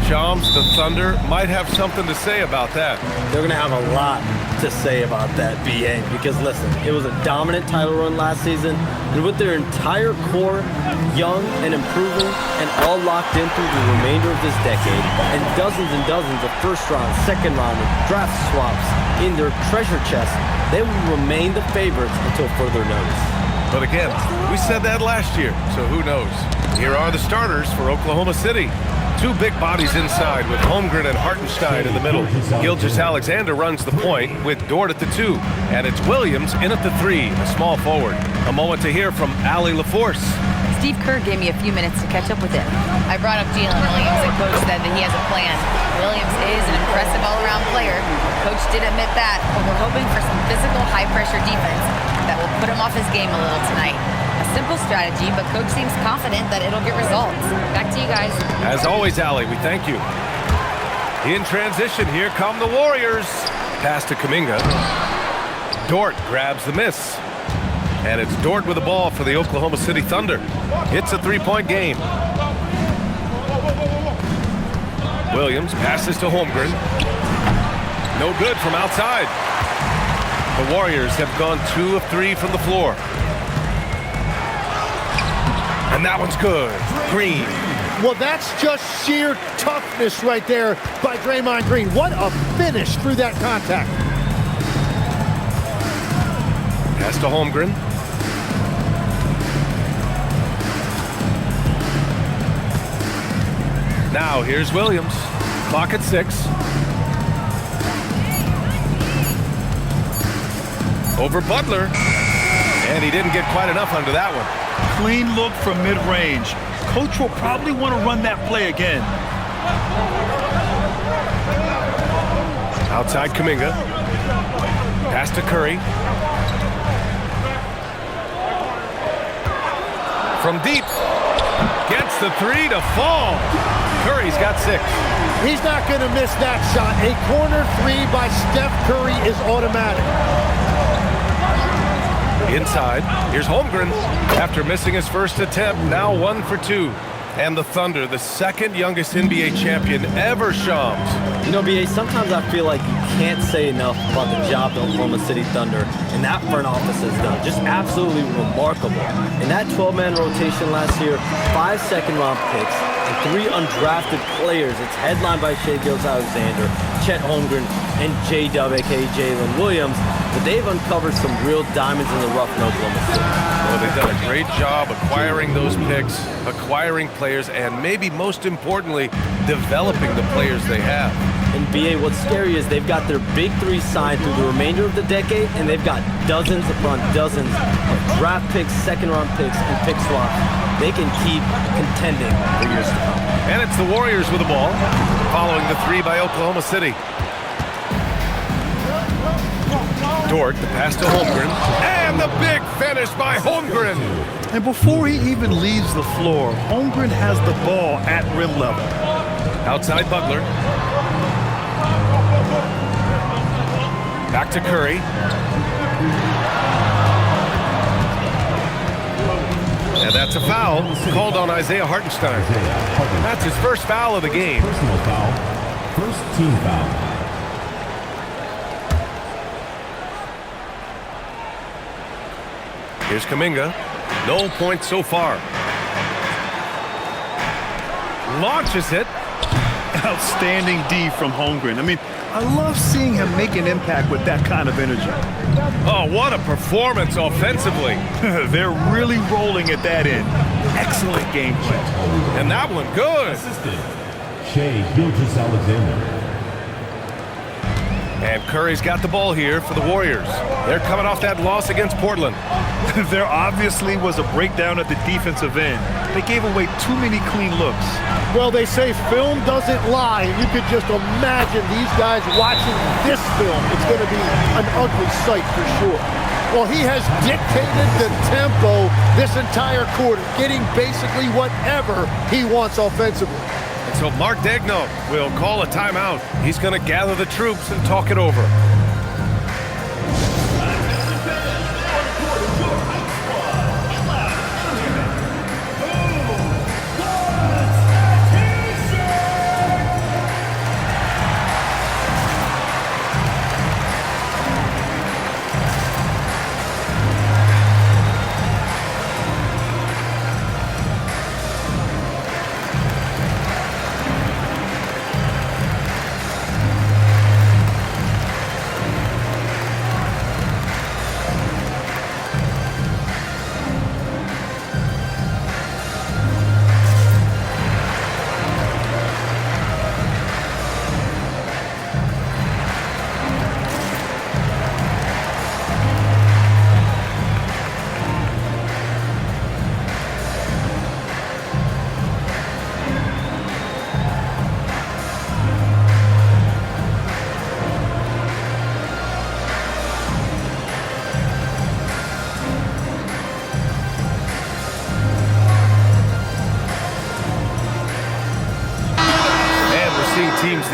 Shams, the Thunder might have something to say about that. They're going to have a lot to say about that, BA, because listen, it was a dominant title run last season, and with their entire core young and improving and all locked in through the remainder of this decade, and dozens of first-round, second-round, and draft swaps in their treasure chest, they will remain the favorites until further notice. But again, we said that last year, so who knows? Here are the starters for Oklahoma City. Two big bodies inside with Holmgren and Hartenstein in the middle. Gilgeous-Alexander runs the point with Dort at the 2. And it's Williams in at the 3, a small forward. A moment to hear from Allie LaForce. Steve Kerr gave me a few minutes to catch up with him. I brought up Jalen Williams, and Coach said that he has a plan. Williams is an impressive all-around player. Coach did admit that, but we're hoping for some physical, high-pressure defense that will put him off his game a little tonight. Simple strategy, but Coach seems confident that it'll get results. Back to you guys. As always, Allie, we thank you. In transition, here come the Warriors. Pass to Kuminga. Dort grabs the miss. And it's Dort with the ball for the Oklahoma City Thunder. It's a three-point game. Williams passes to Holmgren. No good from outside. The Warriors have gone 2 of 3 from the floor. And that one's good. Green. Well, that's just sheer toughness right there by Draymond Green. What a finish through that contact. Pass to Holmgren. Now here's Williams. Clock at 6. Over Butler. And he didn't get quite enough under that one. Clean look from mid-range. Coach will probably want to run that play again. Outside Kuminga. Pass to Curry. From deep. Gets the 3 to fall. Curry's got 6. He's not going to miss that shot. A corner 3 by Steph Curry is automatic. Inside, here's Holmgren. After missing his first attempt, now 1 for 2. And the Thunder, the second youngest NBA champion ever, Shams. You know, BA, sometimes I feel like you can't say enough about the job the Oklahoma City Thunder and that front office has done. Just absolutely remarkable. In that 12-man rotation last year, 5 second-round picks and 3 undrafted players. It's headlined by Shai Gilgeous-Alexander, Chet Holmgren, and J-Dub, a.k.a. Jalen Williams. But they've uncovered some real diamonds in the rough in Oklahoma City. Well, they've done a great job acquiring those picks, acquiring players, and maybe most importantly, developing the players they have. And BA, what's scary is they've got their big 3 signed through the remainder of the decade, and they've got dozens upon dozens of draft picks, second-round picks, and pick swaps. They can keep contending for years to come. And it's the Warriors with the ball, following the 3 by Oklahoma City. Dort, the pass to Holmgren, and the big finish by Holmgren. And before he even leaves the floor, Holmgren has the ball at rim level. Outside Butler. Back to Curry. And that's a foul called on Isaiah Hartenstein. That's his first foul of the game. Personal foul. First team foul. Here's Kuminga. No points so far. Launches it. Outstanding D from Holmgren. I mean, I love seeing him make an impact with that kind of energy. Oh, what a performance offensively. They're really rolling at that end. Excellent gameplay. And that one, good. Assistant, Shai Gilgeous-Alexander. And Curry's got the ball here for the Warriors. They're coming off that loss against Portland. There obviously was a breakdown at the defensive end. They gave away too many clean looks. Well, they say film doesn't lie. You could just imagine these guys watching this film. It's going to be an ugly sight for sure. Well, he has dictated the tempo this entire quarter, getting basically whatever he wants offensively. And so Mark Daigneault will call a timeout. He's going to gather the troops and talk it over.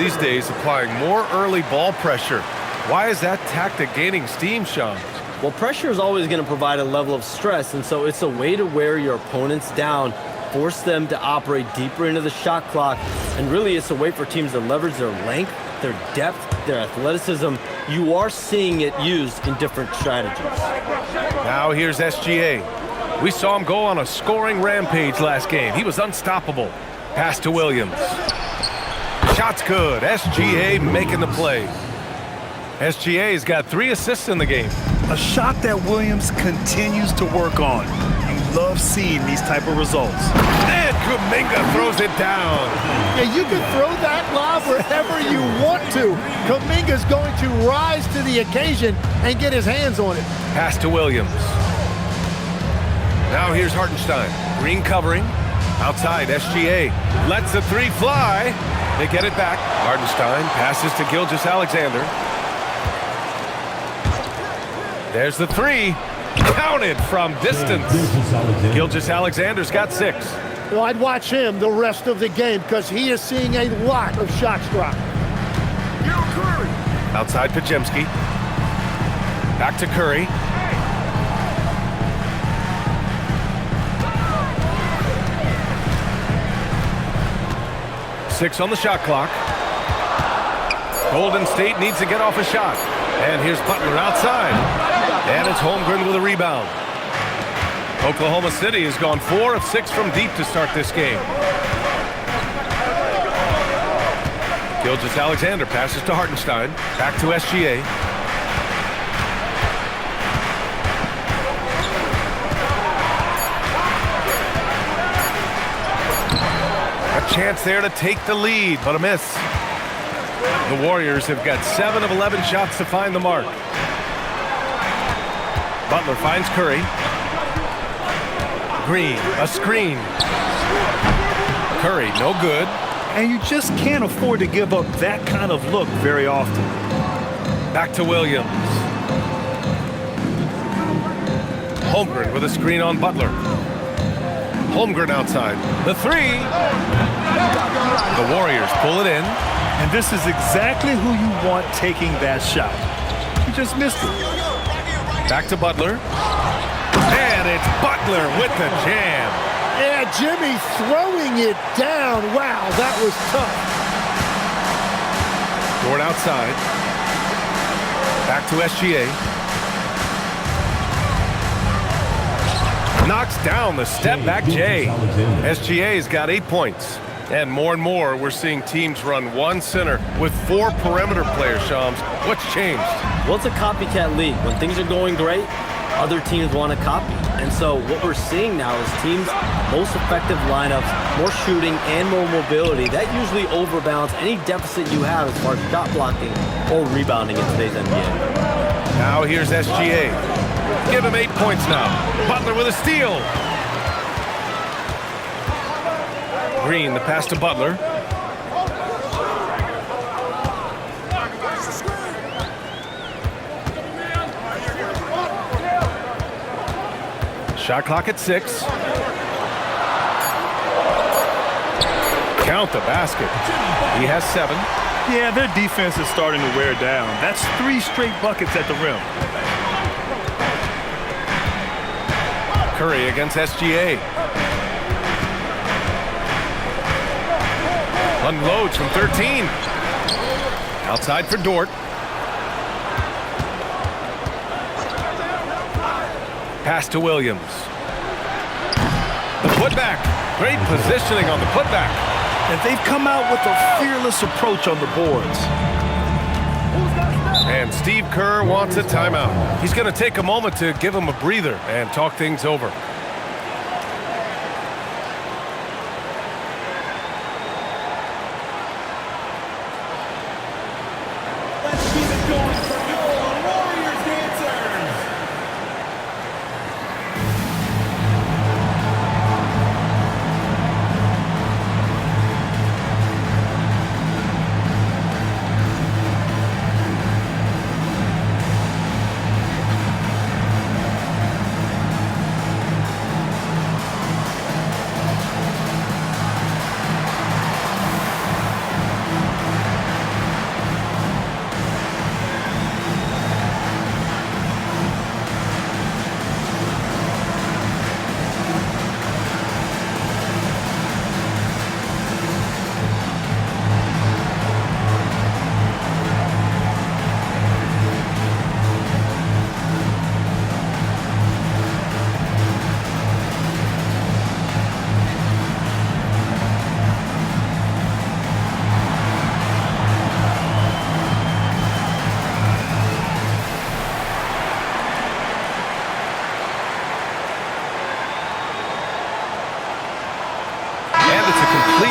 these days applying more early ball pressure. Why is that tactic gaining steam, Sean? Well, pressure is always going to provide a level of stress, and so it's a way to wear your opponents down, force them to operate deeper into the shot clock, and really it's a way for teams to leverage their length, their depth, their athleticism. You are seeing it used in different strategies. Now here's SGA. We saw him go on a scoring rampage last game. He was unstoppable. Pass to Williams. Shot's good. SGA making the play. SGA's got 3 assists in the game. A shot that Williams continues to work on. You love seeing these type of results. And Kuminga throws it down. Yeah, you can throw that lob wherever you want to. Kuminga's going to rise to the occasion and get his hands on it. Pass to Williams. Now here's Hartenstein. Green covering. Outside, SGA lets the 3 fly. They get it back. Hartenstein passes to Gilgeous-Alexander. There's the 3. Counted from distance. Gilgeous-Alexander's got 6. Well, I'd watch him the rest of the game because he is seeing a lot of shots drop. Outside Podziemski. Back to Curry. Six on the shot clock. Golden State needs to get off a shot. And here's Butler outside. And it's Holmgren with a rebound. Oklahoma City has gone 4 of 6 from deep to start this game. Gilgeous-Alexander passes to Hartenstein. Back to SGA. A chance there to take the lead, but a miss. The Warriors have got 7 of 11 shots to find the mark. Butler finds Curry. Green, a screen. Curry, no good. And you just can't afford to give up that kind of look very often. Back to Williams. Holmgren with a screen on Butler. Holmgren outside. The 3. The Warriors pull it in. And this is exactly who you want taking that shot. You just missed it. Back to Butler. And it's Butler with the jam. Yeah, Jimmy throwing it down. Wow, that was tough. Dort outside. Back to SGA. Knocks down the step back J. SGA's got 8 points. And more, we're seeing teams run 1 center with 4 perimeter players, Shams. What's changed? Well, it's a copycat league. When things are going great, other teams want to copy. And so what we're seeing now is teams' most effective lineups, more shooting and more mobility. That usually overbalances any deficit you have as far as shot blocking or rebounding in today's NBA. Now here's SGA. Give him 8 points now. Butler with a steal. Green, the pass to Butler. Shot clock at 6. Count the basket. He has 7. Yeah, their defense is starting to wear down. That's 3 straight buckets at the rim. Curry against SGA. Unloads from 13. Outside for Dort. Pass to Williams. The putback. Great positioning on the putback. And they've come out with a fearless approach on the boards. And Steve Kerr wants a timeout. He's going to take a moment to give him a breather and talk things over.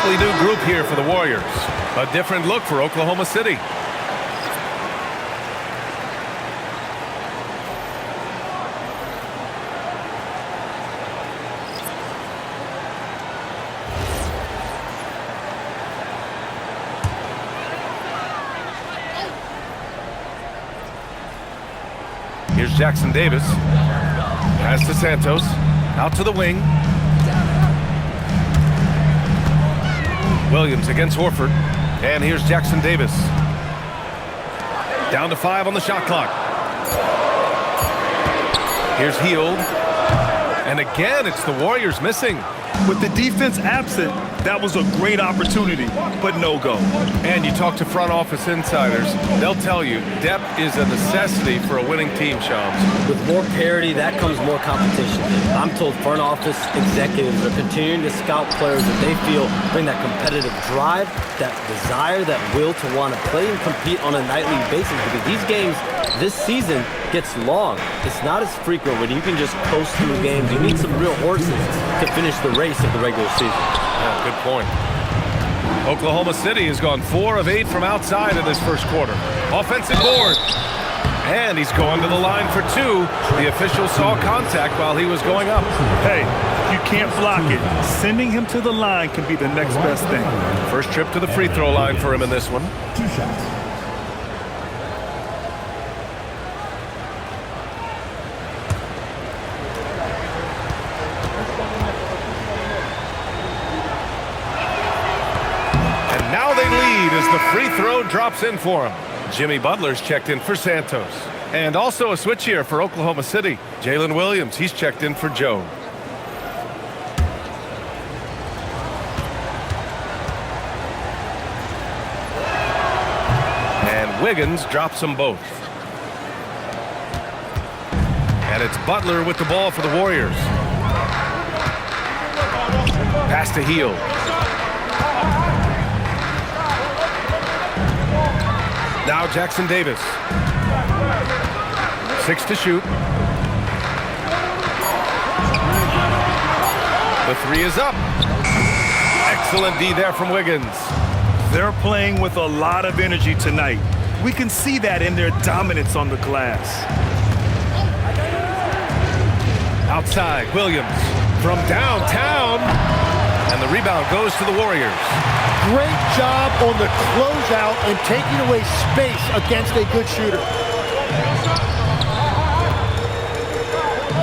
completely new group here for the Warriors. A different look for Oklahoma City. Here's Jackson Davis. Pass to Santos. Out to the wing. Williams against Horford. And here's Jackson Davis. Down to 5 on the shot clock. Here's Hield. And again, it's the Warriors missing. With the defense absent, that was a great opportunity, but no go. And you talk to front office insiders, they'll tell you depth is a necessity for a winning team, Shams. With more parity, that comes more competition. I'm told front office executives are continuing to scout players that they feel bring that competitive drive, that desire, that will to want to play and compete on a nightly basis, because these games this season gets long. It's not as frequent when you can just coast through games. You need some real horses to finish the race of the regular season. Yeah, good point. Oklahoma City has gone 4 of 8 from outside in this first quarter. Offensive board. And he's going to the line for 2. The official saw contact while he was going up. Hey, you can't block it. Sending him to the line can be the next best thing. First trip to the free throw line for him in this one. 2 shots. Now they lead as the free throw drops in for him. Jimmy Butler's checked in for Santos. And also a switch here for Oklahoma City. Jalen Williams, he's checked in for Joe. And Wiggins drops them both. And it's Butler with the ball for the Warriors. Pass to Hield. Now Jackson Davis. 6 to shoot. The 3 is up. Excellent D there from Wiggins. They're playing with a lot of energy tonight. We can see that in their dominance on the glass. Outside, Williams from downtown. And the rebound goes to the Warriors. Great job on the closeout and taking away space against a good shooter.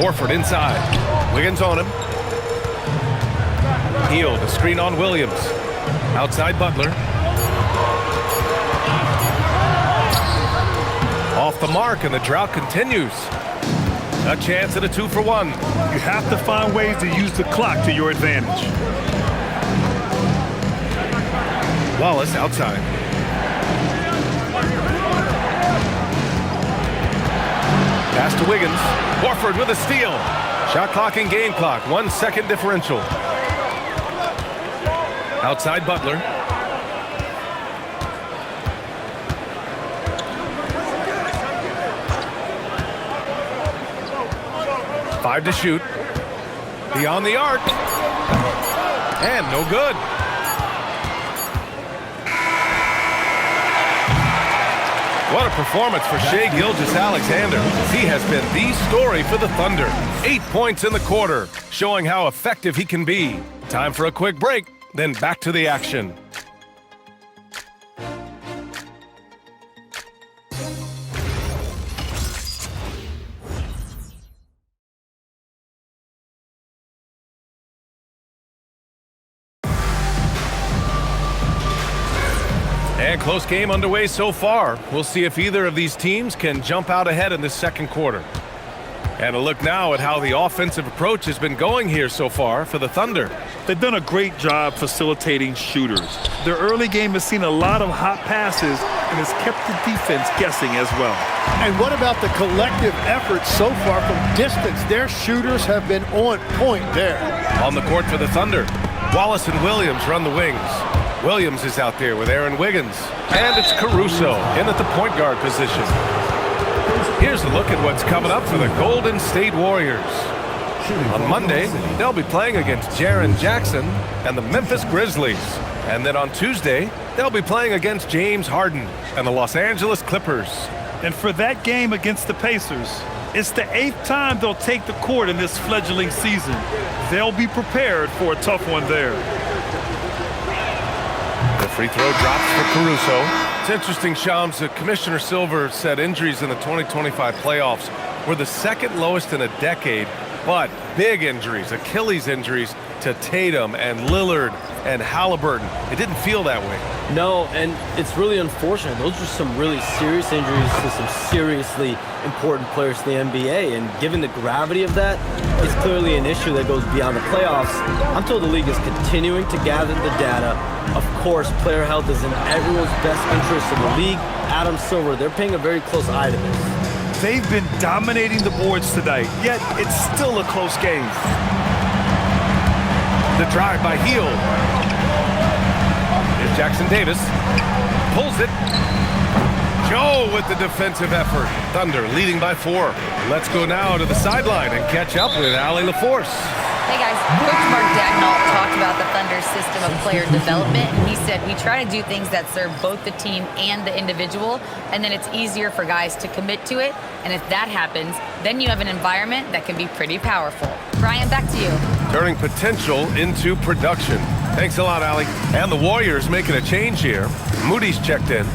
Horford inside. Wiggins on him. Hield, a screen on Williams. Outside Butler. Off the mark, and the drought continues. A chance at a 2-for-1. You have to find ways to use the clock to your advantage. Wallace outside. Pass to Wiggins. Horford with a steal. Shot clock and game clock. 1 second differential. Outside Butler. Five to shoot. Beyond the arc. And no good. What a performance for Shai Gilgeous-Alexander. He has been the story for the Thunder. 8 points in the quarter, showing how effective he can be. Time for a quick break, then back to the action. And close game underway so far. We'll see if either of these teams can jump out ahead in the second quarter. And a look now at how the offensive approach has been going here so far for the Thunder. They've done a great job facilitating shooters. Their early game has seen a lot of hot passes and has kept the defense guessing as well. And what about the collective effort so far from distance? Their shooters have been on point there. On the court for the Thunder, Wallace and Williams run the wings. Williams is out there with Aaron Wiggins. And it's Caruso in at the point guard position. Here's a look at what's coming up for the Golden State Warriors. On Monday, they'll be playing against Jaren Jackson and the Memphis Grizzlies. And then on Tuesday, they'll be playing against James Harden and the Los Angeles Clippers. And for that game against the Pacers, it's the 8th time they'll take the court in this fledgling season. They'll be prepared for a tough one there. The free throw drops for Caruso. It's interesting, Shams, that Commissioner Silver said injuries in the 2025 playoffs were the second lowest in a decade, but big injuries, Achilles injuries to Tatum and Lillard and Halliburton. It didn't feel that way. No, and it's really unfortunate. Those are some really serious injuries to some seriously important players in the NBA, and given the gravity of that, it's clearly an issue that goes beyond the playoffs. I'm told the league is continuing to gather the data. Of course, player health is in everyone's best interest in the league. Adam Silver, they're paying a very close eye to this. They've been dominating the boards tonight, yet it's still a close game. The drive by Hield. Here's Jackson Davis. Pulls it. Joe with the defensive effort. Thunder leading by 4. Let's go now to the sideline and catch up with Allie LaForce. Hey guys, Coach Mark Dagnall talked about the Thunder's system of player development. He said, we try to do things that serve both the team and the individual, and then it's easier for guys to commit to it. And if that happens, then you have an environment that can be pretty powerful. Brian, back to you. Turning potential into production. Thanks a lot, Allie. And the Warriors making a change here. Moody's checked in.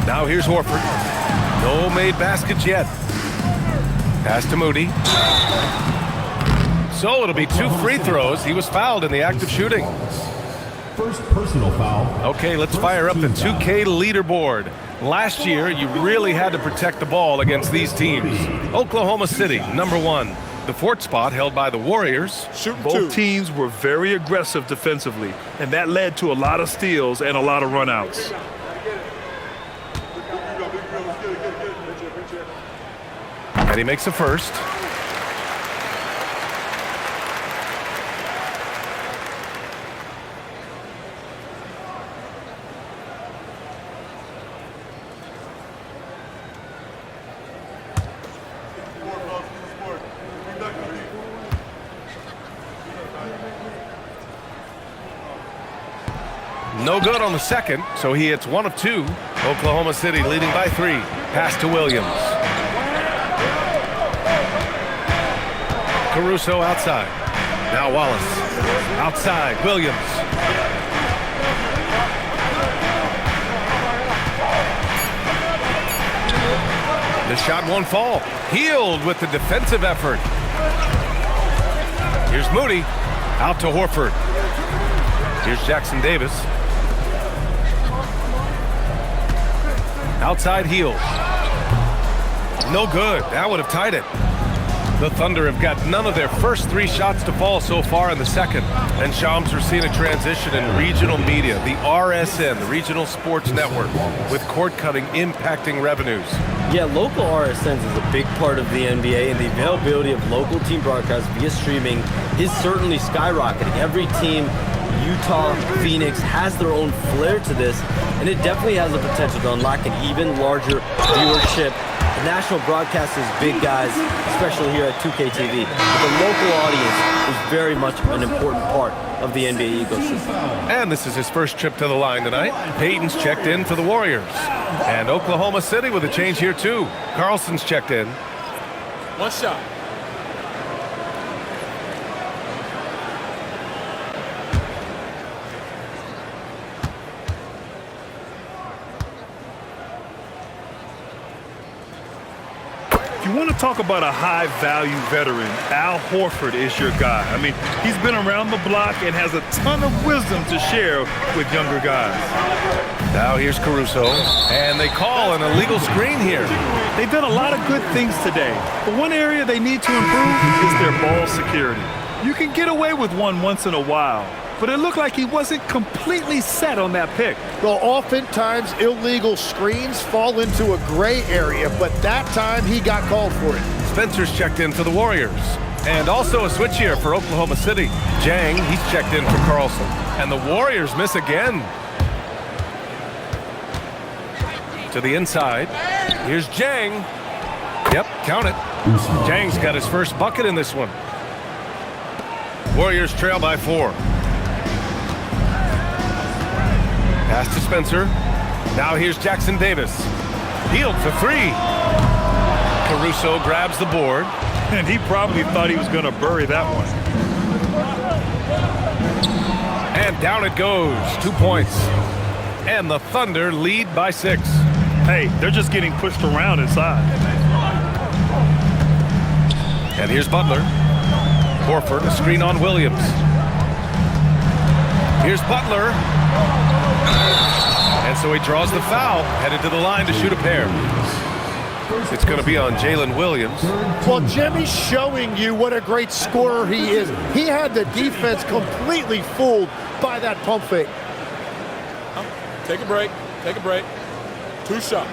Now here's Horford. No made baskets yet. Pass to Moody. So it'll be 2 free throws. He was fouled in the act of shooting. First personal foul. Okay, let's fire up the 2K leaderboard. Last year, you really had to protect the ball against these teams. Oklahoma City, number 1. The 4th spot held by the Warriors. Both teams were very aggressive defensively, and that led to a lot of steals and a lot of runouts. And he makes a first. No good on the second, so he hits 1 of 2. Oklahoma City leading by 3. Pass to Williams. Caruso outside. Now Wallace. Outside, Williams. The shot won't fall. Hield with the defensive effort. Here's Moody. Out to Horford. Here's Jackson Davis. Outside Hield. No good. That would have tied it. The Thunder have got none of their first 3 shots to fall so far in the second. And Shams, we're seeing a transition in regional media, the RSN, the Regional Sports Network, with cord cutting impacting revenues. Yeah, local RSNs is a big part of the NBA, and the availability of local team broadcasts via streaming is certainly skyrocketing. Every team, Utah, Phoenix, has their own flair to this, and it definitely has the potential to unlock an even larger viewership. The national broadcast is big, guys, especially here at 2K TV. But the local audience is very much an important part of the NBA ecosystem. And this is his first trip to the line tonight. Payton's checked in for the Warriors. And Oklahoma City with a change here, too. Carlson's checked in. 1 shot. If you want to talk about a high-value veteran, Al Horford is your guy. I mean, he's been around the block and has a ton of wisdom to share with younger guys. Now here's Caruso, and they call an illegal screen here. They've done a lot of good things today, but one area they need to improve is their ball security. You can get away with one once in a while, but it looked like he wasn't completely set on that pick. Well, oftentimes illegal screens fall into a gray area, but that time he got called for it. Spencer's checked in for the Warriors. And also a switch here for Oklahoma City. Jang, he's checked in for Carlson. And the Warriors miss again. To the inside. Here's Jang. Yep, count it. Jang's got his first bucket in this one. Warriors trail by 4. Pass to Spencer. Now here's Jackson Davis. Healed for 3. Caruso grabs the board. And he probably thought he was going to bury that one. And down it goes. 2 points. And the Thunder lead by 6. Hey, they're just getting pushed around inside. And here's Butler. Horford, a screen on Williams. Here's Butler. And so he draws the foul, headed to the line to shoot a pair. It's going to be on Jalen Williams. Well, Jimmy's showing you what a great scorer he is. He had the defense completely fooled by that pump fake. Take a break. Take a break. 2 shots.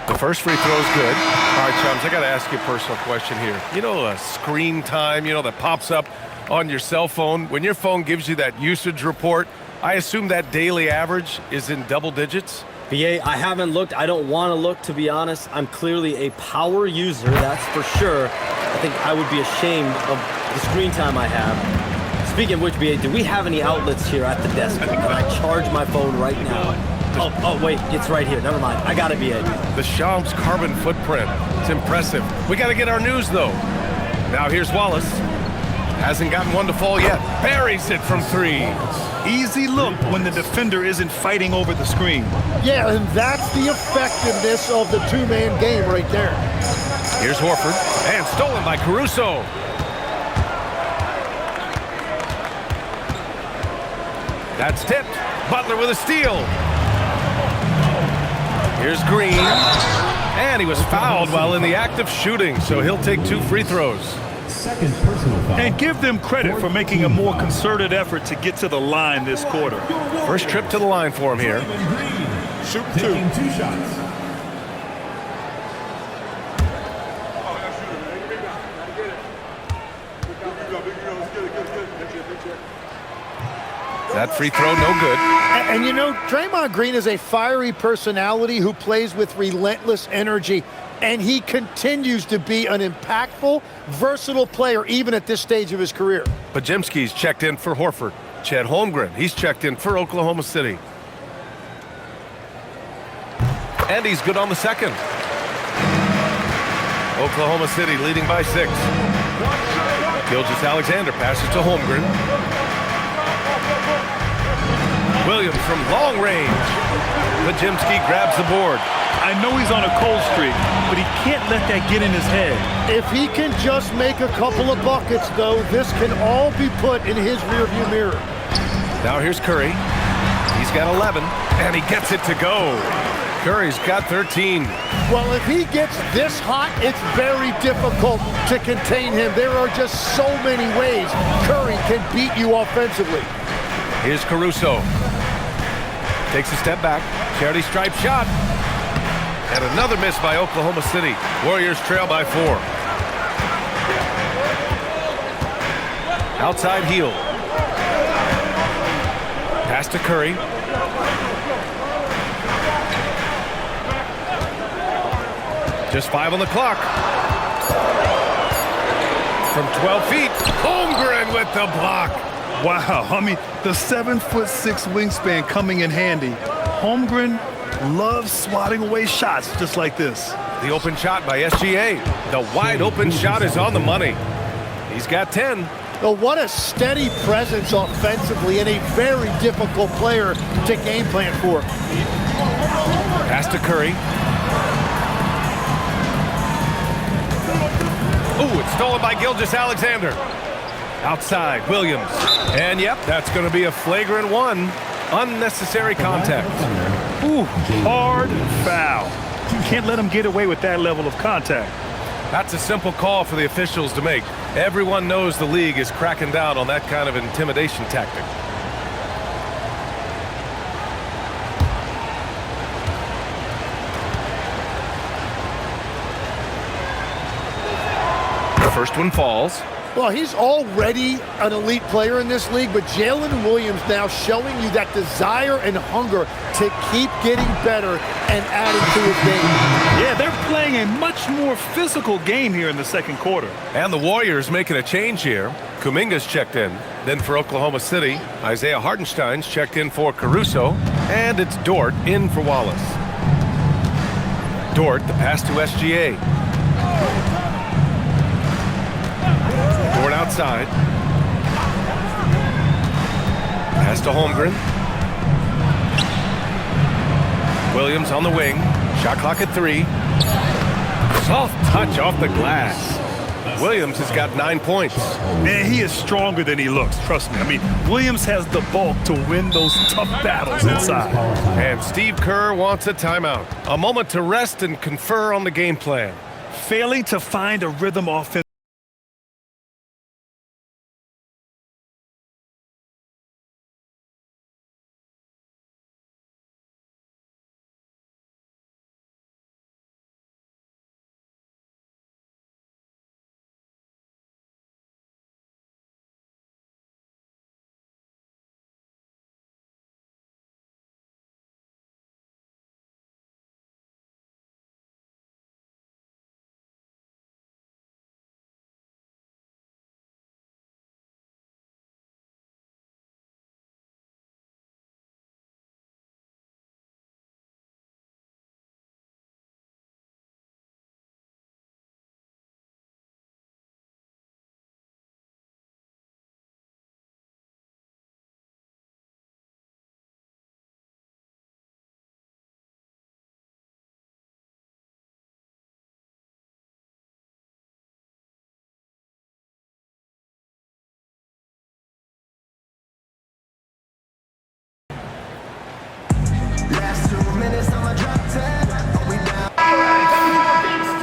The first free throw is good. All right, chums, I got to ask you a personal question here. You know, screen time, that pops up on your cell phone. When your phone gives you that usage report, I assume that daily average is in double digits? BA, I haven't looked. I don't want to look, to be honest. I'm clearly a power user, that's for sure. I think I would be ashamed of the screen time I have. Speaking of which, BA, do we have any outlets here at the desk? Can I charge my phone right now? Oh, wait, it's right here. Never mind. I got it, BA. The Shams carbon footprint. It's impressive. We got to get our news, though. Now here's Wallace. Hasn't gotten one to fall yet. Buries it from 3. Easy look when the defender isn't fighting over the screen. Yeah, and that's the effectiveness of the two-man game right there. Here's Horford. And stolen by Caruso. That's tipped. Butler with a steal. Here's Green. And he was fouled while in the act of shooting, so he'll take 2 free throws. Second personal foul. And give them credit for making a more concerted effort to get to the line this quarter. First trip to the line for him here. Shoot 2. Taking 2 shots. That free throw, no good. And Draymond Green is a fiery personality who plays with relentless energy, and he continues to be an impactful, versatile player even at this stage of his career. Podziemski's checked in for Horford. Chet Holmgren, he's checked in for Oklahoma City. And he's good on the second. Oklahoma City leading by 6. Gilgeous-Alexander passes to Holmgren. Williams from long range. Podziemski grabs the board. I know he's on a cold streak, but he can't let that get in his head. If he can just make a couple of buckets, though, this can all be put in his rearview mirror. Now here's Curry. He's got 11, and he gets it to go. Curry's got 13. Well, if he gets this hot, it's very difficult to contain him. There are just so many ways Curry can beat you offensively. Here's Caruso. Takes a step back. Charity stripe shot. And another miss by Oklahoma City. Warriors trail by 4. Outside heel. Pass to Curry. Just 5 on the clock. From 12 feet, Holmgren with the block. Wow, the 7'6" wingspan coming in handy. Holmgren loves swatting away shots just like this. The open shot by SGA. The wide open shot is on the money. He's got 10. Well, what a steady presence offensively and a very difficult player to game plan for. Pass to Curry. Ooh, it's stolen by Gilgeous-Alexander. Outside, Williams. And yep, that's going to be a flagrant 1. Unnecessary contact. Ooh, hard foul. You can't let him get away with that level of contact. That's a simple call for the officials to make. Everyone knows the league is cracking down on that kind of intimidation tactic. The first one falls. Well, he's already an elite player in this league, but Jalen Williams now showing you that desire and hunger to keep getting better and adding to his game. Yeah, they're playing a much more physical game here in the second quarter. And the Warriors making a change here. Kuminga's checked in. Then for Oklahoma City, Isaiah Hartenstein's checked in for Caruso. And it's Dort in for Wallace. Dort, the pass to SGA. Dort outside. Pass to Holmgren. Williams on the wing. Shot clock at 3. Soft touch off the glass. Williams has got 9 points. Man, he is stronger than he looks, trust me. I mean, Williams has the bulk to win those tough battles inside. And Steve Kerr wants a timeout. A moment to rest and confer on the game plan. Failing to find a rhythm offense.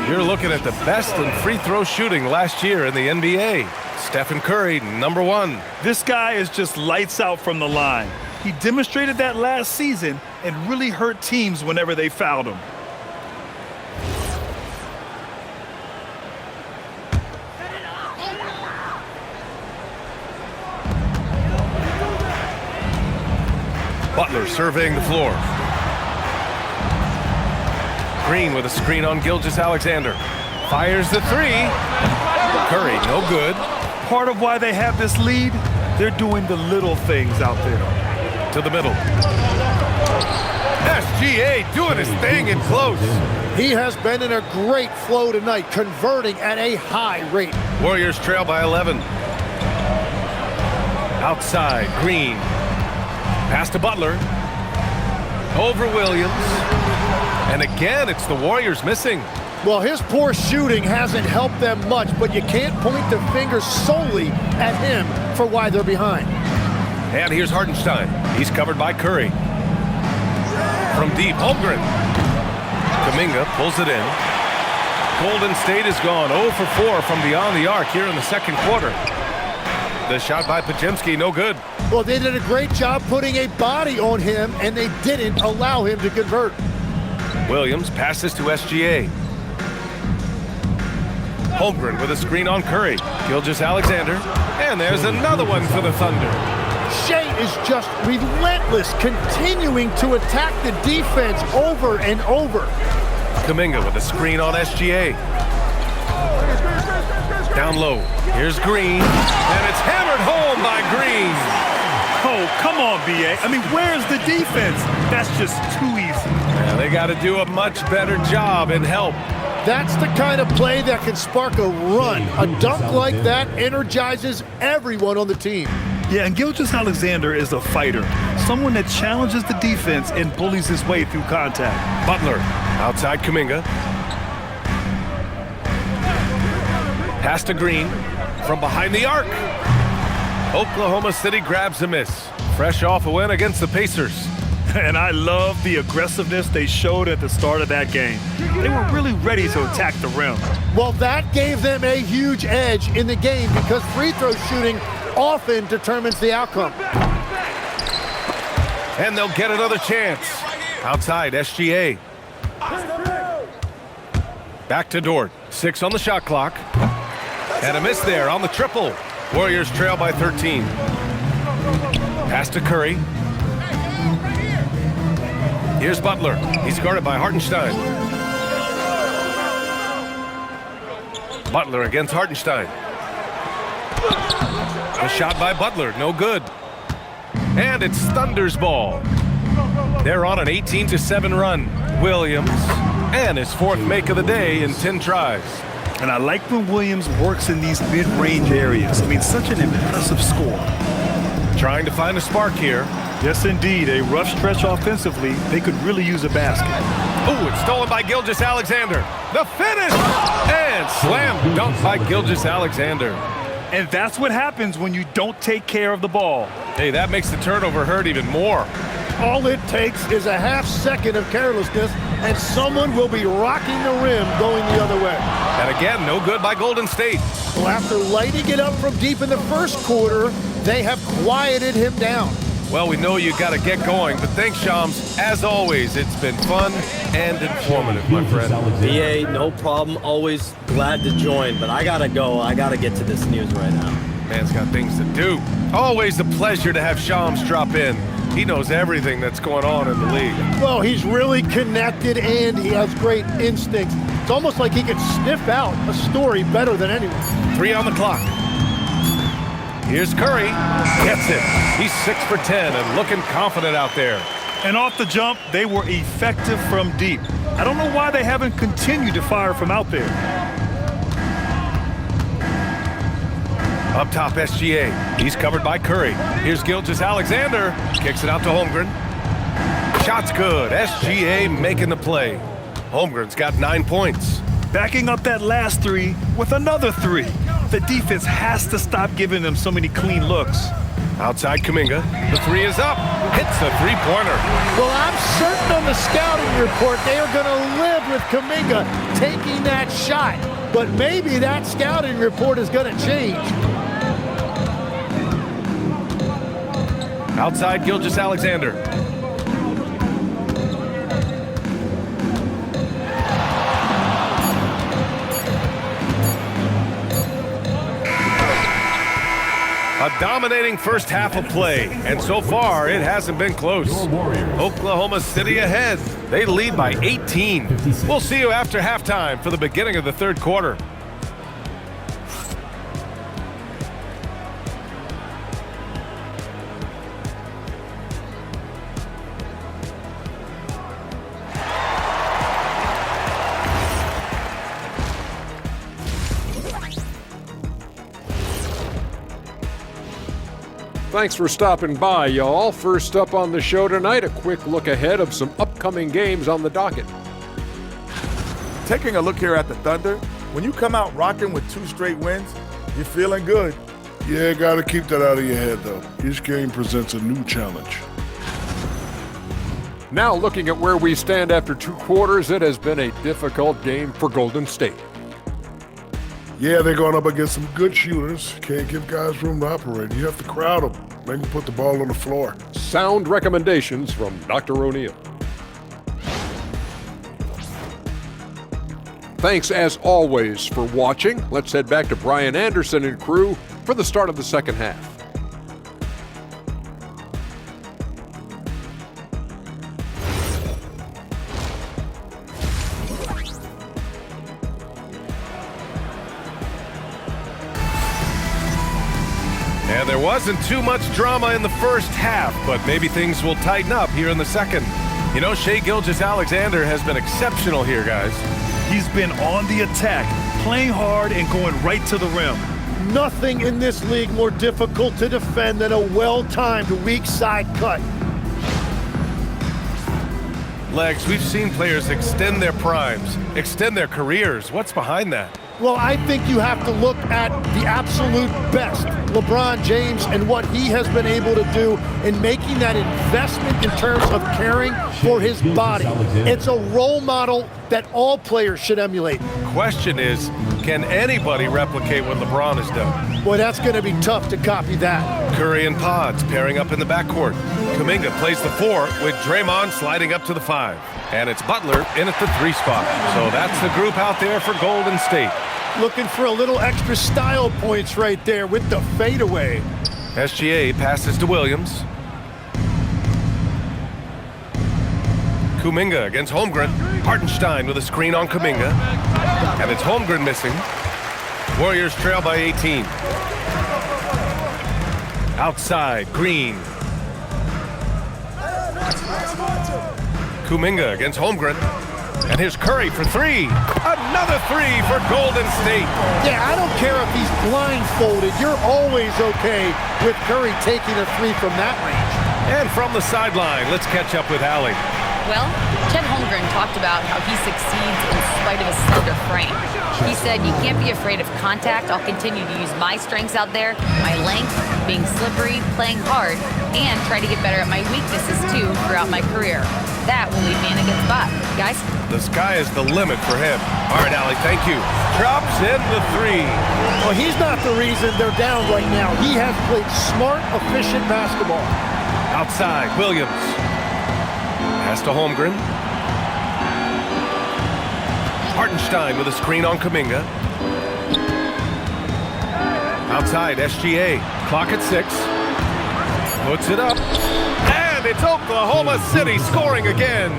You're looking at the best in free throw shooting last year in the NBA. Stephen Curry, number 1. This guy is just lights out from the line. He demonstrated that last season and really hurt teams whenever they fouled him. Butler surveying the floor. Green with a screen on Gilgeous-Alexander. Fires the 3. Curry, no good. Part of why they have this lead, they're doing the little things out there. To the middle. SGA doing his thing in close. He has been in a great flow tonight, converting at a high rate. Warriors trail by 11. Outside, Green. Pass to Butler. Over Williams. And again, it's the Warriors missing. Well, his poor shooting hasn't helped them much, but you can't point the finger solely at him for why they're behind. And here's Hartenstein. He's covered by Curry. From deep, Holmgren. Kuminga pulls it in. Golden State is gone 0 for 4 from beyond the arc here in the second quarter. The shot by Podziemski, no good. Well, they did a great job putting a body on him, and they didn't allow him to convert. Williams passes to SGA. Holmgren with a screen on Curry. Gilgeous-Alexander. And there's another one for the Thunder. Shea is just relentless, continuing to attack the defense over and over. Kuminga with a screen on SGA. Down low. Here's Green. And it's hammered home by Green. Oh, come on, B.A. I mean, where's the defense? That's just too easy. Yeah, they got to do a much better job in help. That's the kind of play that can spark a run. A dunk like that energizes everyone on the team. Yeah, and Gilgeous-Alexander is a fighter, someone that challenges the defense and bullies his way through contact. Butler outside Kuminga. Pass to Green from behind the arc. Oklahoma City grabs a miss. Fresh off a win against the Pacers. And I love the aggressiveness they showed at the start of that game. They were really ready to attack the rim. Well, that gave them a huge edge in the game because free throw shooting often determines the outcome. And they'll get another chance. Outside, SGA. Back to Dort. 6 on the shot clock. And a miss there on the triple. Warriors trail by 13. Pass to Curry. Here's Butler. He's guarded by Hartenstein. Butler against Hartenstein. A shot by Butler, no good. And it's Thunder's ball. They're on an 18-7 run. Williams, and his fourth make of the day in 10 tries. And I like when Williams works in these mid-range areas. I mean, such an impressive score. Trying to find a spark here. Yes, indeed. A rough stretch offensively. They could really use a basket. Oh, it's stolen by Gilgeous-Alexander. The finish! And slam dunk by Gilgeous-Alexander. And that's what happens when you don't take care of the ball. Hey, that makes the turnover hurt even more. All it takes is a half second of carelessness, and someone will be rocking the rim going the other way. And again, no good by Golden State. Well, after lighting it up from deep in the first quarter, they have quieted him down. Well, we know you got to get going, but thanks, Shams. As always, it's been fun and informative, my friend. BA, no problem. Always glad to join, but I gotta go. I gotta get to this news right now. Man's got things to do. Always a pleasure to have Shams drop in. He knows everything that's going on in the league. Well, he's really connected and he has great instincts. It's almost like he can sniff out a story better than anyone. 3 on the clock. Here's Curry. Gets it. He's 6 for 10 and looking confident out there. And off the jump, they were effective from deep. I don't know why they haven't continued to fire from out there. Up top, SGA. He's covered by Curry. Here's Gilgeous-Alexander. Kicks it out to Holmgren. Shot's good. SGA making the play. Holmgren's got 9 points. Backing up that last three with another three. The defense has to stop giving them so many clean looks. Outside Kuminga. The three is up. Hits the three-pointer. Well, I'm certain on the scouting report they are going to live with Kuminga taking that shot. But maybe that scouting report is going to change. Outside Gilgeous-Alexander. A dominating first half of play, and so far it hasn't been close. Oklahoma City ahead. They lead by 18. We'll see you after halftime for the beginning of the third quarter. Thanks for stopping by, y'all. First up on the show tonight, a quick look ahead of some upcoming games on the docket. Taking a look here at the Thunder, when you come out rocking with 2 straight wins, you're feeling good. Yeah, got to keep that out of your head, though. Each game presents a new challenge. Now looking at where we stand after 2 quarters, it has been a difficult game for Golden State. Yeah, they're going up against some good shooters. Can't give guys room to operate. You have to crowd them. Make them put the ball on the floor. Sound recommendations from Dr. O'Neill. Thanks as always for watching. Let's head back to Brian Anderson and crew for the start of the second half. And there wasn't too much drama in the first half, but maybe things will tighten up here in the second. You know, Shai Gilgeous-Alexander has been exceptional here, guys. He's been on the attack, playing hard and going right to the rim. Nothing in this league more difficult to defend than a well-timed weak side cut. Legs, we've seen players extend their primes, extend their careers. What's behind that? Well, I think you have to look at the absolute best, LeBron James, and what he has been able to do in making that investment in terms of caring for his body. It's a role model that all players should emulate. Question is, can anybody replicate what LeBron has done? Boy, that's going to be tough to copy that. Curry and Pods pairing up in the backcourt. Kuminga plays the 4 with Draymond sliding up to the 5. And it's Butler in at the 3 spot. So that's the group out there for Golden State. Looking for a little extra style points right there with the fadeaway. SGA passes to Williams. Kuminga against Holmgren. Hartenstein with a screen on Kuminga. And it's Holmgren missing. Warriors trail by 18. Outside, Green. Kuminga against Holmgren. And here's Curry for three. Another three for Golden State. Yeah, I don't care if he's blindfolded. You're always okay with Curry taking a three from that range. And from the sideline, let's catch up with Allie. Well, Chet Holmgren talked about how he succeeds in spite of his slender frame. He said, you can't be afraid of contact. I'll continue to use my strengths out there, my length, being slippery, playing hard, and try to get better at my weaknesses too throughout my career. That will leave me in a good spot. Guys? The sky is the limit for him. All right, Allie, thank you. Drops in the three. Well, he's not the reason they're down right now. He has played smart, efficient basketball. Outside, Williams. Pass to Holmgren. Hartenstein with a screen on Kuminga. Outside, SGA. Clock at 6. Puts it up. And it's Oklahoma City scoring again.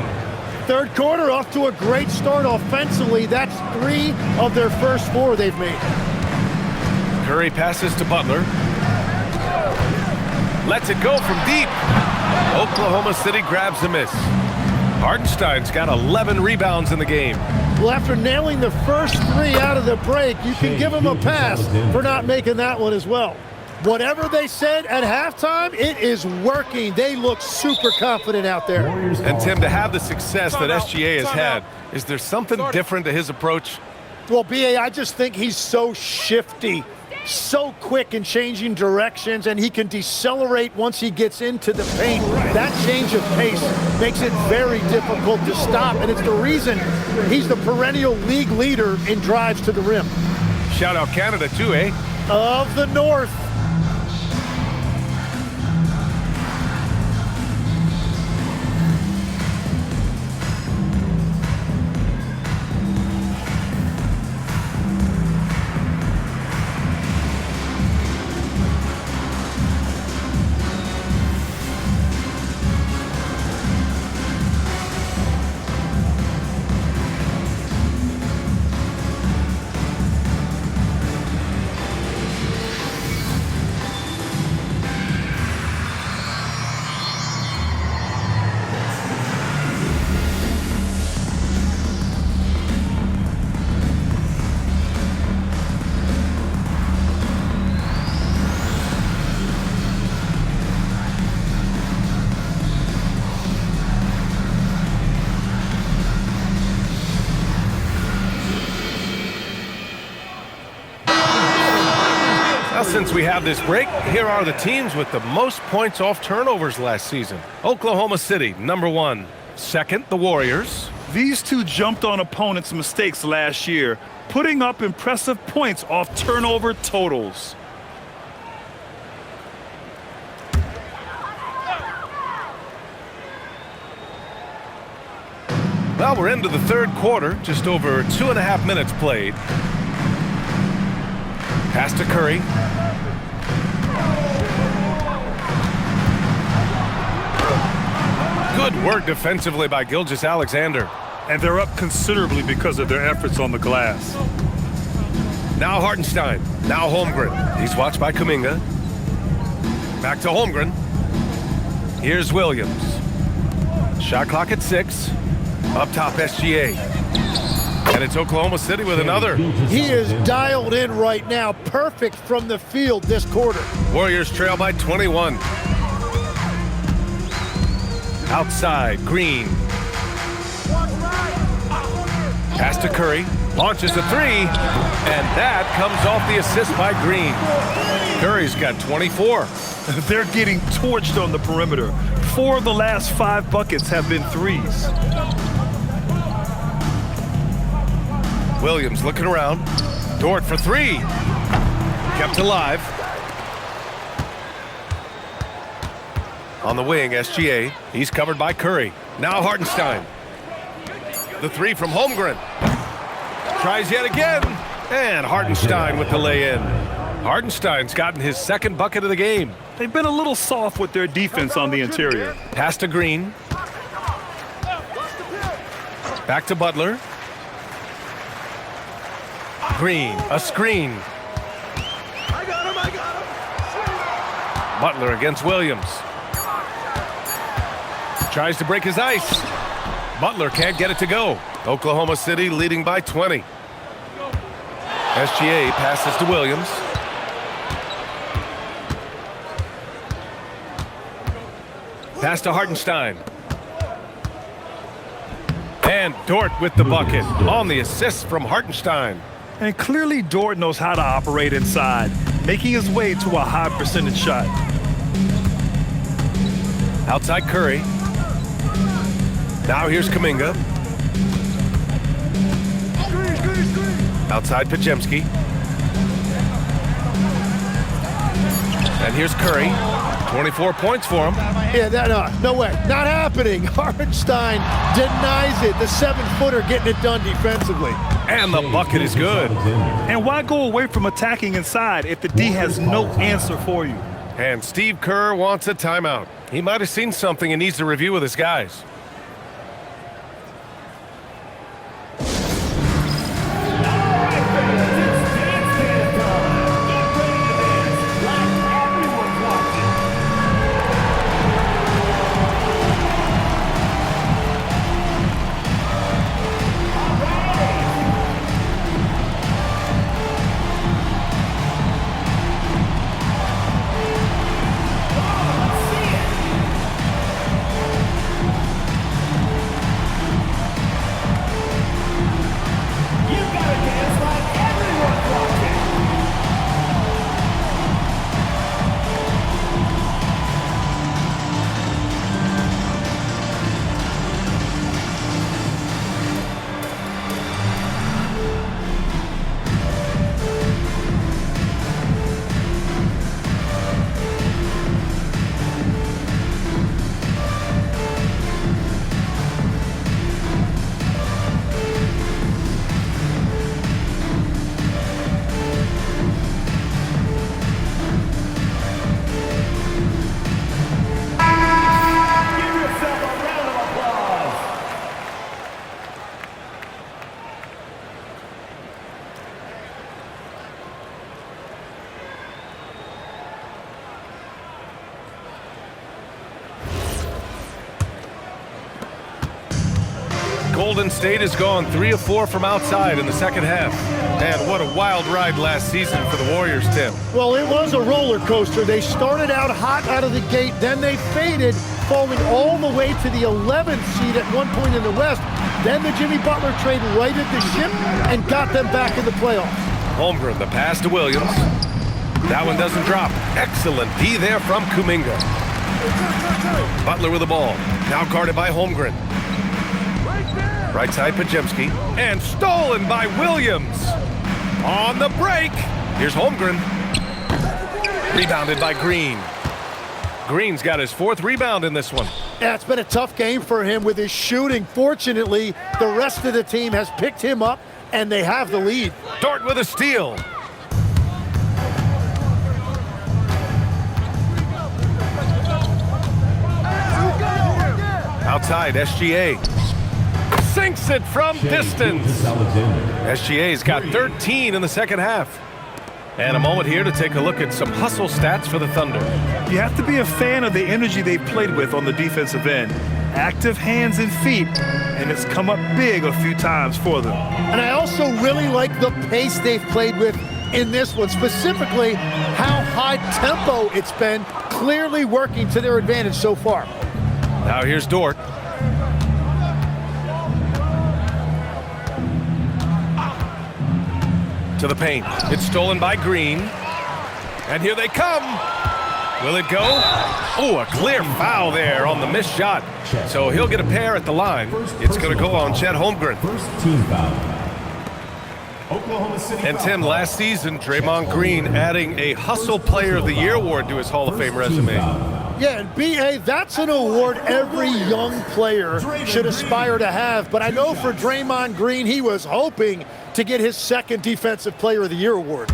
Third quarter off to a great start offensively. That's 3 of their first 4 they've made. Curry passes to Butler. Lets it go from deep. Oklahoma City grabs a miss. Hartenstein's got 11 rebounds in the game. Well, after nailing the first 3 out of the break, you can give him a pass for not making that one as well. Whatever they said at halftime, it is working. They look super confident out there. And Tim, to have the success that SGA has had, is there something different to his approach? Well, B.A., I just think he's so shifty, so quick in changing directions, and he can decelerate once he gets into the paint. That change of pace makes it very difficult to stop, and it's the reason he's the perennial league leader in drives to the rim. Shout out Canada too, eh? Of the North. Since we have this break, here are the teams with the most points off turnovers last season. Oklahoma City, number 1. Second, the Warriors. These two jumped on opponents' mistakes last year, putting up impressive points off turnover totals. Well, we're into the third quarter, just over 2.5 minutes played. Pass to Curry. Good work defensively by Gilgeous-Alexander. And they're up considerably because of their efforts on the glass. Now Hartenstein. Now Holmgren. He's watched by Kuminga. Back to Holmgren. Here's Williams. Shot clock at 6. Up top, SGA. And it's Oklahoma City with another. He is dialed in right now. Perfect from the field this quarter. Warriors trail by 21. Outside, Green. Pass to Curry. Launches a 3. And that comes off the assist by Green. Curry's got 24. They're getting torched on the perimeter. 4 of the last 5 buckets have been threes. Williams looking around. Dort for 3. Kept alive. On the wing, SGA. He's covered by Curry. Now Hartenstein. The 3 from Holmgren. Tries yet again. And Hartenstein with the lay-in. Hartenstein's gotten his second bucket of the game. They've been a little soft with their defense on the interior. Pass to Green. Back to Butler. Green, a screen. Butler against Williams. Tries to break his ice. Butler can't get it to go. Oklahoma City leading by 20. SGA passes to Williams. Pass to Hartenstein. And Dort with the bucket on the assist from Hartenstein. And clearly Dort knows how to operate inside, making his way to a high percentage shot. Outside Curry. Now here's Kuminga. Outside Podziemski. And here's Curry. 24 points for him. Yeah, no way. Not happening. Hartenstein denies it. The 7-footer getting it done defensively. And the bucket is good. And why go away from attacking inside if the D has no answer for you? And Steve Kerr wants a timeout. He might have seen something and needs to review with his guys. Golden State has gone 3 of 4 from outside in the second half. And what a wild ride last season for the Warriors, Tim. Well, it was a roller coaster. They started out hot out of the gate, then they faded, falling all the way to the 11th seed at one point in the West. Then the Jimmy Butler trade righted the ship and got them back in the playoffs. Holmgren, the pass to Williams. That one doesn't drop. Excellent D there from Kuminga. Butler with the ball. Now guarded by Holmgren. Right side Podziemski. And stolen by Williams. On the break. Here's Holmgren. Rebounded by Green. Green's got his 4th rebound in this one. Yeah, it's been a tough game for him with his shooting. Fortunately, the rest of the team has picked him up, and they have the lead. Dort with a steal. Outside, SGA. Sinks it from distance. SGA's got 13 in the second half. And a moment here to take a look at some hustle stats for the Thunder. You have to be a fan of the energy they've played with on the defensive end. Active hands and feet, and it's come up big a few times for them. And I also really like the pace they've played with in this one, specifically how high tempo it's been, clearly working to their advantage so far. Now here's Dort. To the paint. It's stolen by Green. And here they come. Will it go? Oh, a clear foul there on the missed shot. So he'll get a pair at the line. It's going to go on Chet Holmgren. First team foul. Oklahoma City. And Tim, last season, Draymond Green adding a Hustle Player of the Year award to his Hall of Fame resume. Yeah, and B.A., that's an award every young player should aspire to have. But I know for Draymond Green, he was hoping to get his second Defensive Player of the Year award.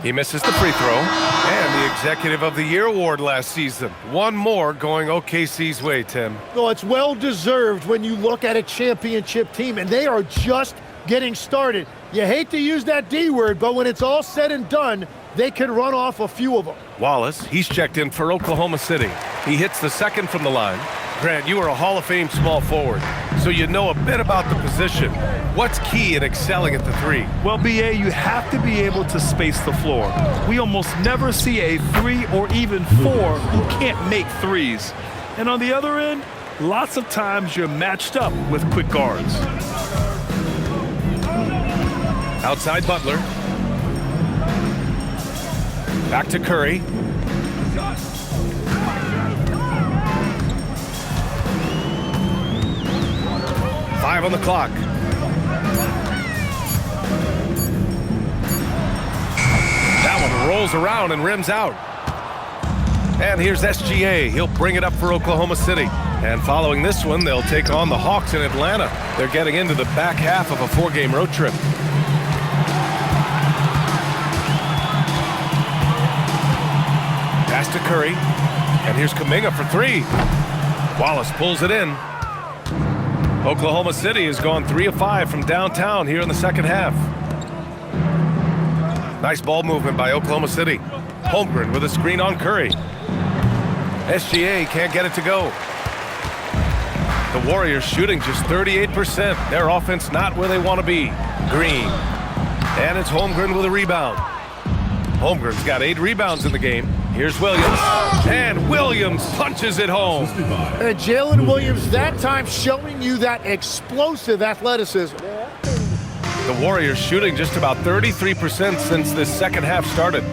He misses the free throw. And the Executive of the Year award last season. One more going OKC's way, Tim. Well, it's well-deserved when you look at a championship team, and they are just getting started. You hate to use that D word, but when it's all said and done, they could run off a few of them. Wallace, he's checked in for Oklahoma City. He hits the second from the line. Grant, you are a Hall of Fame small forward, so you know a bit about the position. What's key in excelling at the three? Well, BA, you have to be able to space the floor. We almost never see a 3 or even 4 who can't make threes. And on the other end, lots of times you're matched up with quick guards. Outside Butler. Back to Curry. Five on the clock. That one rolls around and rims out. And here's SGA. He'll bring it up for Oklahoma City. And following this one, they'll take on the Hawks in Atlanta. They're getting into the back half of a 4-game road trip. Pass to Curry. And here's Kuminga for 3. Wallace pulls it in. Oklahoma City has gone 3 of 5 from downtown here in the second half. Nice ball movement by Oklahoma City. Holmgren with a screen on Curry. SGA can't get it to go. The Warriors shooting just 38%. Their offense not where they want to be. Green. And it's Holmgren with a rebound. Holmgren's got 8 rebounds in the game. Here's Williams. And Williams punches it home. And Jalen Williams that time showing you that explosive athleticism. The Warriors shooting just about 33% since this second half started.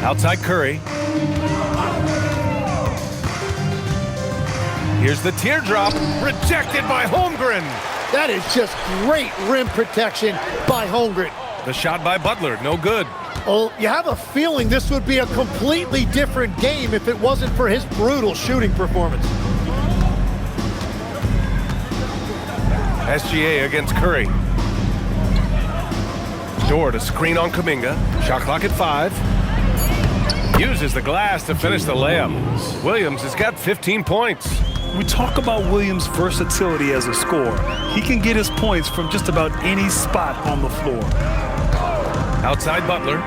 Outside Curry. Here's the teardrop, rejected by Holmgren. That is just great rim protection by Holmgren. The shot by Butler, no good. Well, you have a feeling this would be a completely different game if it wasn't for his brutal shooting performance. SGA against Curry. Dort to screen on Kuminga. Shot clock at 5. Uses the glass to finish the layup. Williams has got 15 points. We talk about Williams' versatility as a scorer. He can get his points from just about any spot on the floor. Outside Butler.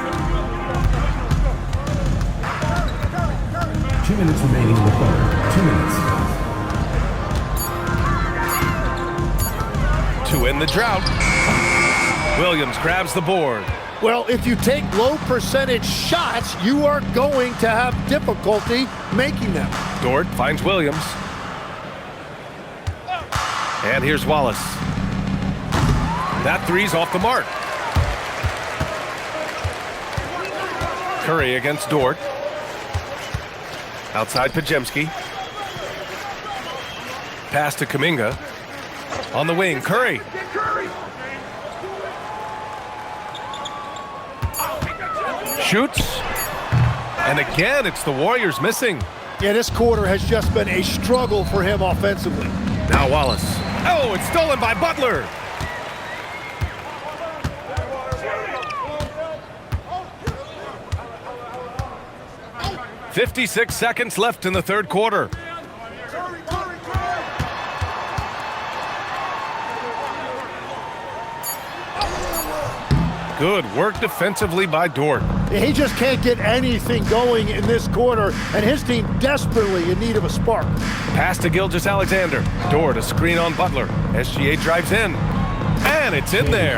2 minutes remaining in the third. 2 minutes. To end the drought. Williams grabs the board. Well, if you take low percentage shots, you are going to have difficulty making them. Dort finds Williams. And here's Wallace. That three's off the mark. Curry against Dort. Outside Pajemski. Pass to Kuminga. On the wing, Curry. Shoots. And again, it's the Warriors missing. Yeah, this quarter has just been a struggle for him offensively. Now Wallace. Oh, it's stolen by Butler. "56 seconds left in the third quarter. Good work defensively by Dort. He just can't get anything going in this quarter, and his team desperately in need of a spark. Pass to Gilgeous-Alexander. Dort a screen on Butler. SGA drives in. And it's in there.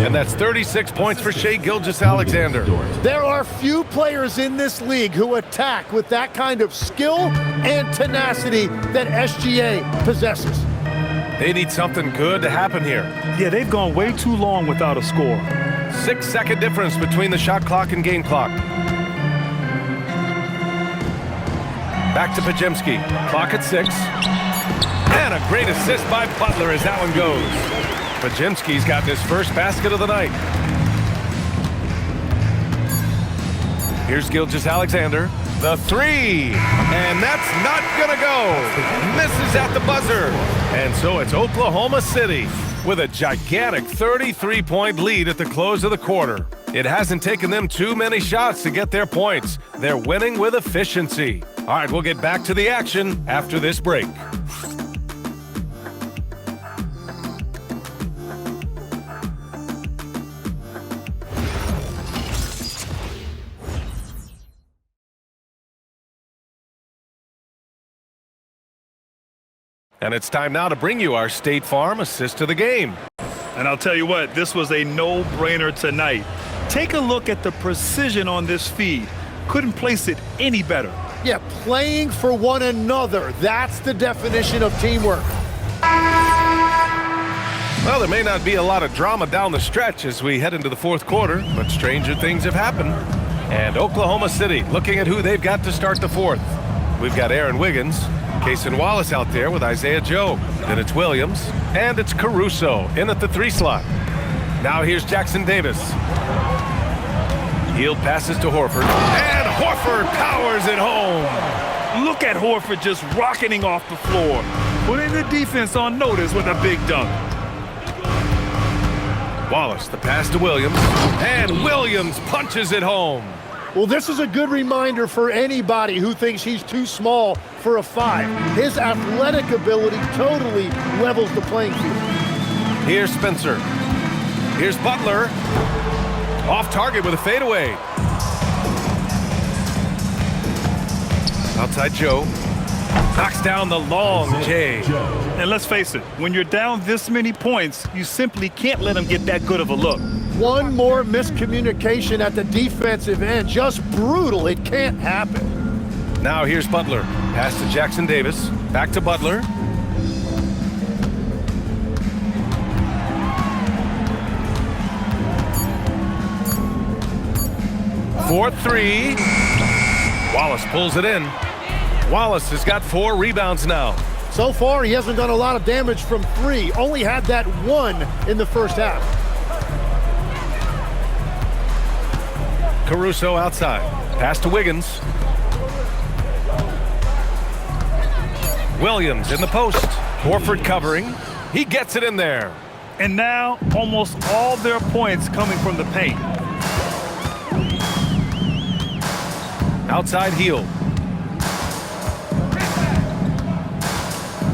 And that's 36 points for Shai Gilgeous-Alexander. There are few players in this league who attack with that kind of skill and tenacity that SGA possesses. They need something good to happen here. Yeah, they've gone way too long without a score. 6-second difference between the shot clock and game clock. Back to Pajemski. Clock at 6. And a great assist by Butler as that one goes. Pajemski's gotten his first basket of the night. Here's Gilgeous-Alexander. The three, and that's not gonna go. Misses at the buzzer. And so it's Oklahoma City with a gigantic 33-point lead at the close of the quarter. It hasn't taken them too many shots to get their points. They're winning with efficiency. All right, we'll get back to the action after this break. And it's time now to bring you our State Farm assist of the game. And I'll tell you what, this was a no-brainer tonight. Take a look at the precision on this feed. Couldn't place it any better. Yeah, playing for one another. That's the definition of teamwork. Well, there may not be a lot of drama down the stretch as we head into the fourth quarter, but stranger things have happened. And Oklahoma City looking at who they've got to start the fourth. We've got Aaron Wiggins, Cason Wallace out there with Isaiah Joe. Then it's Williams, and it's Caruso in at the 3 slot. Now here's Jackson Davis. Hield passes to Horford, and Horford powers it home. Look at Horford just rocketing off the floor, putting the defense on notice with a big dunk. Wallace, the pass to Williams, and Williams punches it home. Well, this is a good reminder for anybody who thinks he's too small for a 5. His athletic ability totally levels the playing field. Here's Spencer. Here's Butler. Off target with a fadeaway. Outside Joe. Knocks down the long J. And let's face it, when you're down this many points, you simply can't let them get that good of a look. One more miscommunication at the defensive end. Just brutal. It can't happen. Now here's Butler. Pass to Jackson Davis. Back to Butler. For 3. Wallace pulls it in. Wallace has got 4 rebounds now. So far, he hasn't done a lot of damage from 3. Only had that 1 in the first half. Caruso outside. Pass to Wiggins. Williams in the post. Horford covering. He gets it in there. And now, almost all their points coming from the paint. Outside heel.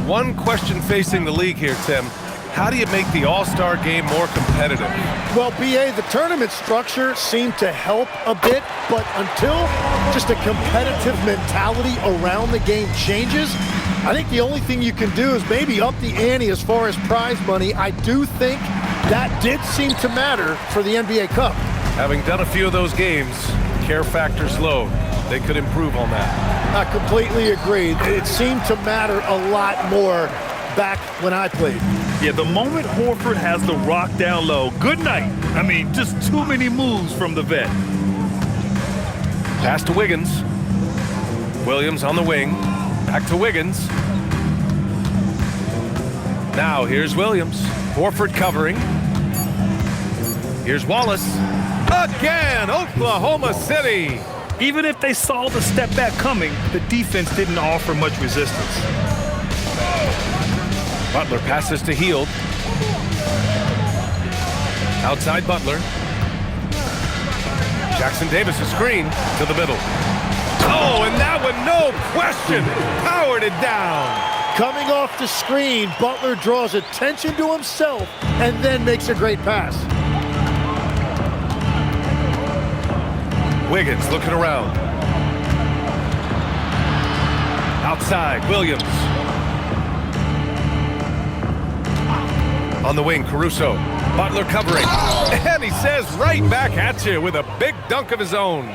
One question facing the league here, Tim. How do you make the All-Star game more competitive? Well, BA, the tournament structure seemed to help a bit, but until just a competitive mentality around the game changes, I think the only thing you can do is maybe up the ante as far as prize money. I do think that did seem to matter for the NBA Cup. Having done a few of those games, care factor's low. They could improve on that. I completely agree. It seemed to matter a lot more back when I played. Yeah, the moment Horford has the rock down low, good night. I mean, just too many moves from the vet. Pass to Wiggins. Williams on the wing. Back to Wiggins. Now here's Williams. Horford covering. Here's Wallace. Again, Oklahoma City. Even if they saw the step back coming, the defense didn't offer much resistance. Butler passes to Hield. Outside Butler. Jackson Davis a screen to the middle. Oh, and that one, no question, powered it down. Coming off the screen, Butler draws attention to himself and then makes a great pass. Wiggins looking around. Outside, Williams. On the wing, Caruso. Butler covering. And he says right back at you with a big dunk of his own.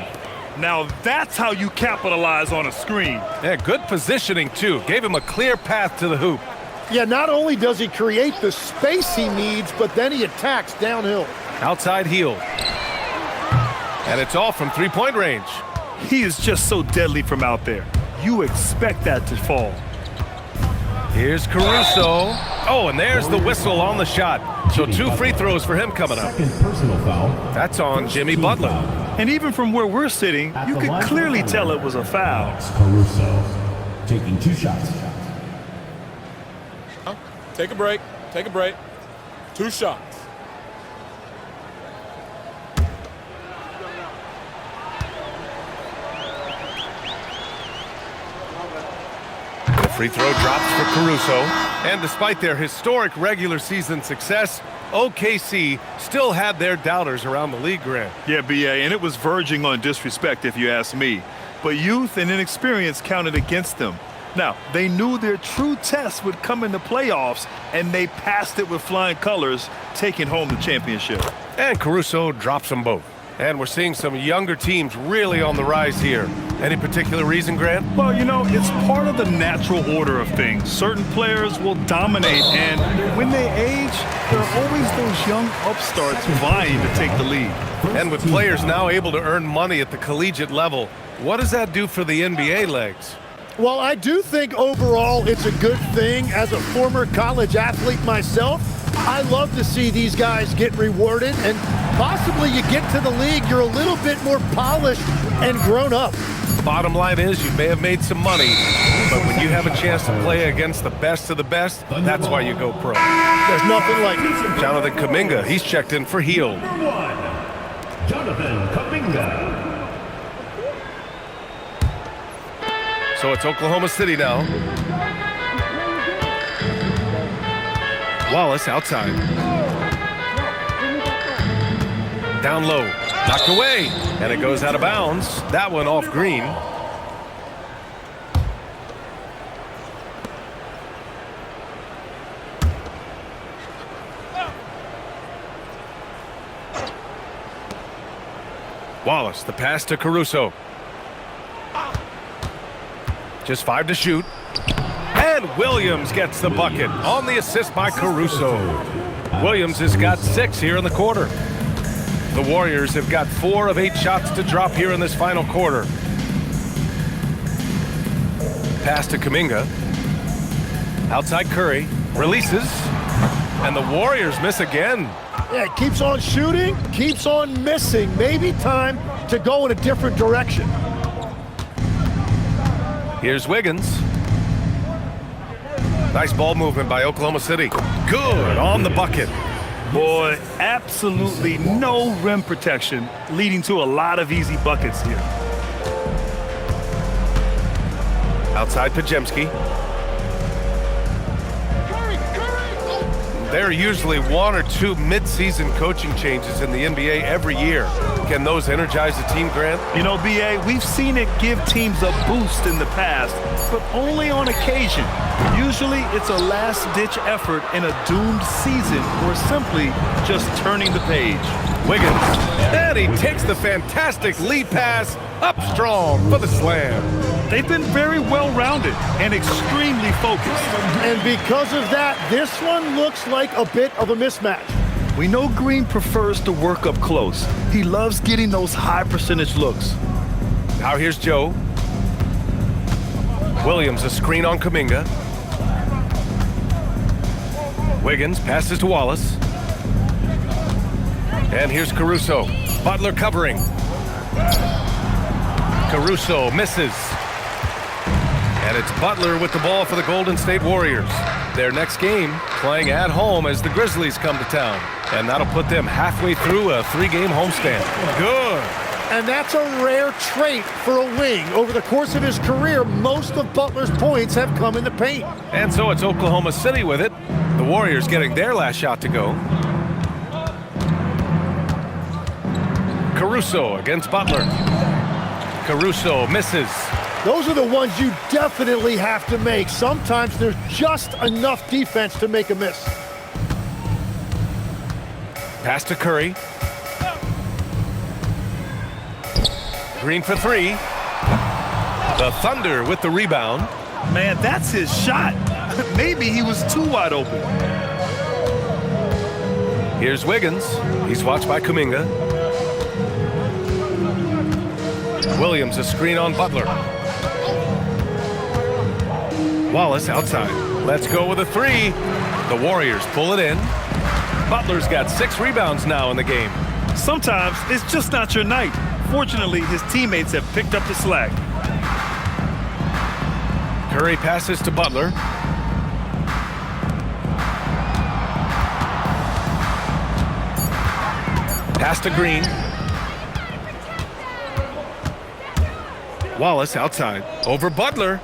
Now that's how you capitalize on a screen. Yeah, good positioning, too. Gave him a clear path to the hoop. Yeah, not only does he create the space he needs, but then he attacks downhill. Outside heel. And it's all from three-point range. He is just so deadly from out there. You expect that to fall. Here's Caruso. Oh, and there's the whistle on the shot. So 2 free throws for him coming up. Second personal foul. That's on Jimmy Butler. And even from where we're sitting, you could clearly tell it was a foul. Caruso taking 2 shots. Take a break. Take a break. 2 shots. Free throw drops for Caruso. And despite their historic regular season success, OKC still had their doubters around the league, Grant. Yeah, BA, and it was verging on disrespect if you ask me. But youth and inexperience counted against them. Now, they knew their true test would come in the playoffs, and they passed it with flying colors, taking home the championship. And Caruso drops them both. And we're seeing some younger teams really on the rise here. Any particular reason, Grant? Well, you know, it's part of the natural order of things. Certain players will dominate, and when they age, there are always those young upstarts vying to take the lead. And with players now able to earn money at the collegiate level, what does that do for the NBA legs? Well, I do think overall it's a good thing. As a former college athlete myself, I love to see these guys get rewarded, and possibly you get to the league, you're a little bit more polished and grown up. Bottom line is you may have made some money, but when you have a chance to play against the best of the best, that's why you go pro. There's nothing like it. Jonathan Kuminga, he's checked in for Heald. Number 1, Jonathan Kuminga. So it's Oklahoma City now. Wallace outside. Down low. Knocked away. And it goes out of bounds. That one off Green. Wallace, the pass to Caruso. Just 5 to shoot. And Williams gets the bucket on the assist by Caruso. Williams has got 6 here in the quarter. The Warriors have got 4 of 8 shots to drop here in this final quarter. Pass to Kuminga. Outside Curry. Releases. And the Warriors miss again. Yeah, keeps on shooting, keeps on missing. Maybe time to go in a different direction. Here's Wiggins. Nice ball movement by Oklahoma City. Good on the bucket. Boy, absolutely no rim protection, leading to a lot of easy buckets here. Outside Pajemski. There are usually 1 or 2 mid-season coaching changes in the NBA every year. Can those energize the team, Grant? You know, BA, we've seen it give teams a boost in the past, but only on occasion. Usually it's a last-ditch effort in a doomed season or simply just turning the page. Wiggins. And he takes the fantastic lead pass up strong for the slam. They've been very well-rounded and extremely focused. And because of that, this one looks like a bit of a mismatch. We know Green prefers to work up close. He loves getting those high-percentage looks. Now here's Joe. Williams, a screen on Kuminga. Wiggins passes to Wallace. And here's Caruso. Butler covering. Caruso misses. And it's Butler with the ball for the Golden State Warriors. Their next game playing at home as the Grizzlies come to town. And that'll put them halfway through a 3-game homestand. Good. And that's a rare trait for a wing. Over the course of his career, most of Butler's points have come in the paint. And so it's Oklahoma City with it. The Warriors getting their last shot to go. Caruso against Butler. Caruso misses. Those are the ones you definitely have to make. Sometimes there's just enough defense to make a miss. Pass to Curry. Green for 3. The Thunder with the rebound. Man, that's his shot. Maybe he was too wide open. Here's Wiggins. He's watched by Kuminga. Williams, a screen on Butler. Wallace outside. Let's go with a 3. The Warriors pull it in. Butler's got 6 rebounds now in the game. Sometimes it's just not your night. Unfortunately, his teammates have picked up the slack. Curry passes to Butler. Pass to Green. Wallace outside. Over Butler.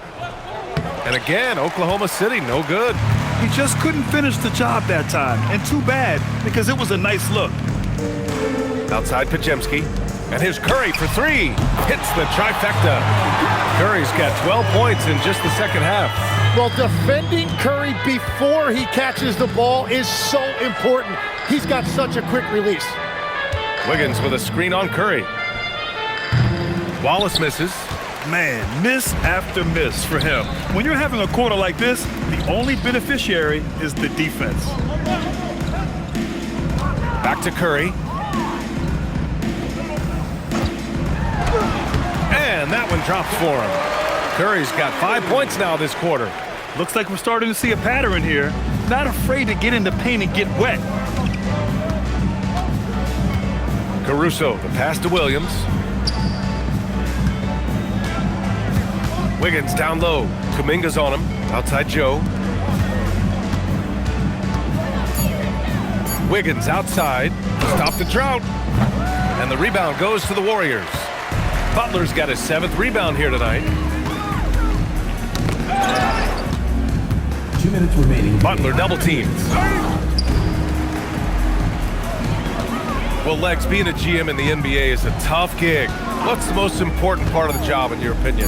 And again, Oklahoma City, no good. He just couldn't finish the job that time. And too bad, because it was a nice look. Outside Pajemski. And here's Curry for three. Hits the trifecta. Curry's got 12 points in just the second half. Well, defending Curry before he catches the ball is so important. He's got such a quick release. Wiggins with a screen on Curry. Wallace misses. Man, miss after miss for him. When you're having a quarter like this, the only beneficiary is the defense. Back to Curry. And that one drops for him. Curry's got 5 points now this quarter. Looks like we're starting to see a pattern here. Not afraid to get in the paint and get wet. Caruso, the pass to Williams. Wiggins down low. Kuminga's on him. Outside Joe. Wiggins outside. Stop the drought. And the rebound goes to the Warriors. Butler's got his 7th rebound here tonight. 2 minutes remaining. Butler double teams. Well, Lex, being a GM in the NBA is a tough gig. What's the most important part of the job, in your opinion?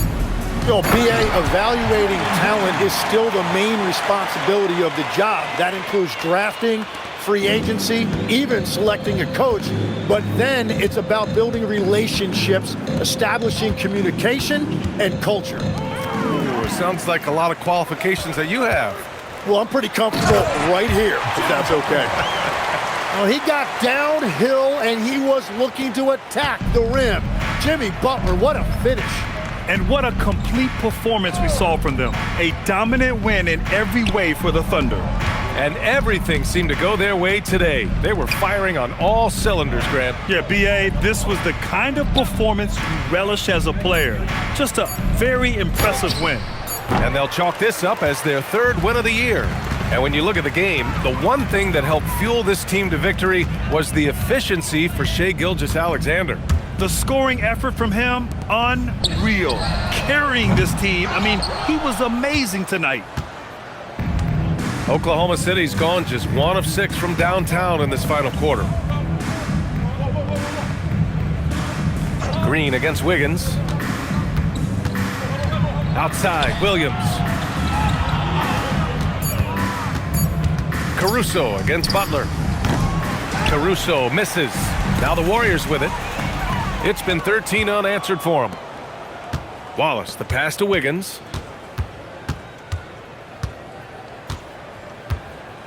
You know, BA, evaluating talent is still the main responsibility of the job. That includes drafting, free agency, even selecting a coach. But then it's about building relationships, establishing communication, and culture. Ooh, it sounds like a lot of qualifications that you have. Well, I'm pretty comfortable right here, if that's okay. Well, he got downhill, and he was looking to attack the rim. Jimmy Butler, what a finish. And what a complete performance we saw from them. A dominant win in every way for the Thunder. And everything seemed to go their way today. They were firing on all cylinders, Grant. Yeah, B.A., this was the kind of performance you relish as a player. Just a very impressive win. And they'll chalk this up as their 3rd win of the year. And when you look at the game, the one thing that helped fuel this team to victory was the efficiency for Shai Gilgeous-Alexander. The scoring effort from him, unreal. Carrying this team, I mean, he was amazing tonight. Oklahoma City's gone just 1 of 6 from downtown in this final quarter. Green against Wiggins. Outside, Williams. Caruso against Butler. Caruso misses. Now the Warriors with it. It's been 13 unanswered for him. Wallace, the pass to Wiggins.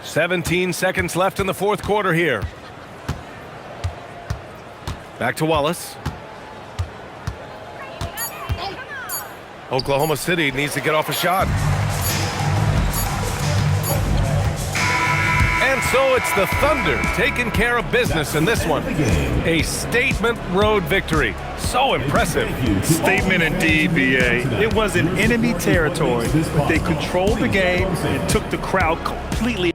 17 seconds left in the 4th quarter here. Back to Wallace. Oklahoma City needs to get off a shot. And so it's the Thunder taking care of business in this one. A statement road victory. So impressive. Statement indeed, B.A. It was in enemy territory, but they controlled the game and took the crowd completely